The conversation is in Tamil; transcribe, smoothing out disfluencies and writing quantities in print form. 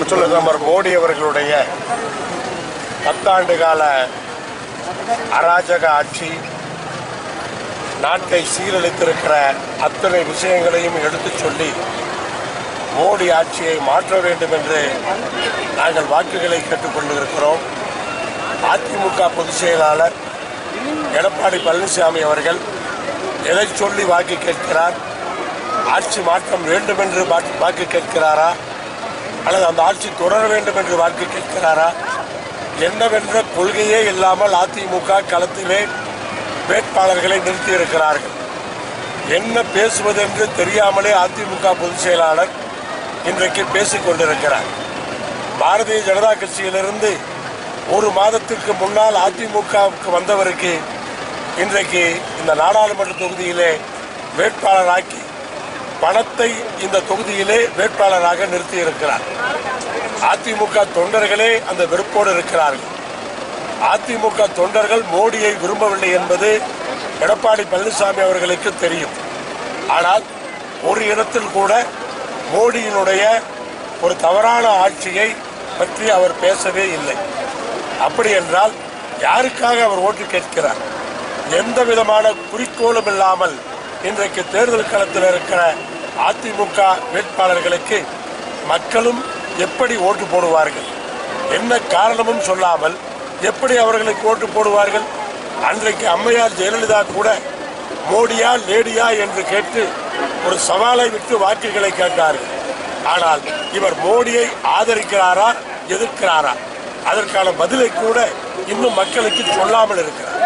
பிரதமர் மோடி அவர்களுடைய 10 ஆண்டு கால அராஜக ஆட்சி நாட்டை சீரழித்திருக்கிற அத்தனை விஷயங்களையும் எடுத்துச் சொல்லி மோடி ஆட்சியை மாற்ற வேண்டும் என்று நாங்கள் வாக்குகளை கேட்டுக்கொண்டிருக்கிறோம். அதிமுக பொதுச் செயலாளர் எடப்பாடி பழனிசாமி அவர்கள் எதை சொல்லி வாக்கு கேட்கிறார்? ஆட்சி மாற்றம் வேண்டும் என்று வாக்கு கேட்கிறாரா, அல்லது அந்த ஆட்சி தொடர வேண்டும் என்று வாக்கு கேட்கிறாரா? என்னவென்ற கொள்கையே இல்லாமல் அதிமுக களத்திலே வேட்பாளர்களை நிறுத்தியிருக்கிறார்கள். என்ன பேசுவது என்று தெரியாமலே அதிமுக பொதுச் செயலாளர் இன்றைக்கு பேசிக் கொண்டிருக்கிறார். பாரதிய ஜனதா கட்சியிலிருந்து ஒரு மாதத்திற்கு முன்னால் அதிமுகவுக்கு வந்தவருக்கு இன்றைக்கு இந்த நாடாளுமன்ற தொகுதியிலே வேட்பாளராக்கி பணத்தை இந்த தொகுதியிலே வேட்பாளராக நிறுத்தியிருக்கிறார். அதிமுக தொண்டர்களே அந்த வெறுப்போடு இருக்கிறார்கள். அதிமுக தொண்டர்கள் மோடியை விரும்பவில்லை என்பது எடப்பாடி பழனிசாமி அவர்களுக்கு தெரியும். ஆனால் ஒரு இடத்தில் கூட மோடியினுடைய ஒரு தவறான ஆட்சியை பற்றி அவர் பேசவே இல்லை. அப்படி என்றால் யாருக்காக அவர் ஓட்டு கேட்கிறார்? எந்த விதமான குறிக்கோளும் இல்லாமல் இன்றைக்கு தேர்தல் களத்தில் இருக்கிற அதிமுக வேட்பாளர்களுக்கு மக்களும் எப்படி ஓட்டு போடுவார்கள்? என்ன காரணமும் சொல்லாமல் எப்படி அவர்களுக்கு ஓட்டு போடுவார்கள்? அன்றைக்கு அம்மையார் ஜெயலலிதா கூட மோடியா லேடியா என்று கேட்டு ஒரு சவாலை விட்டு வாக்குகளை கேட்டார்கள். ஆனால் இவர் மோடியை ஆதரிக்கிறாரா, எதிர்க்கிறாரா? அதற்கான பதிலை கூட இன்னும் மக்களுக்கு சொல்லாமல் இருக்கிறார்.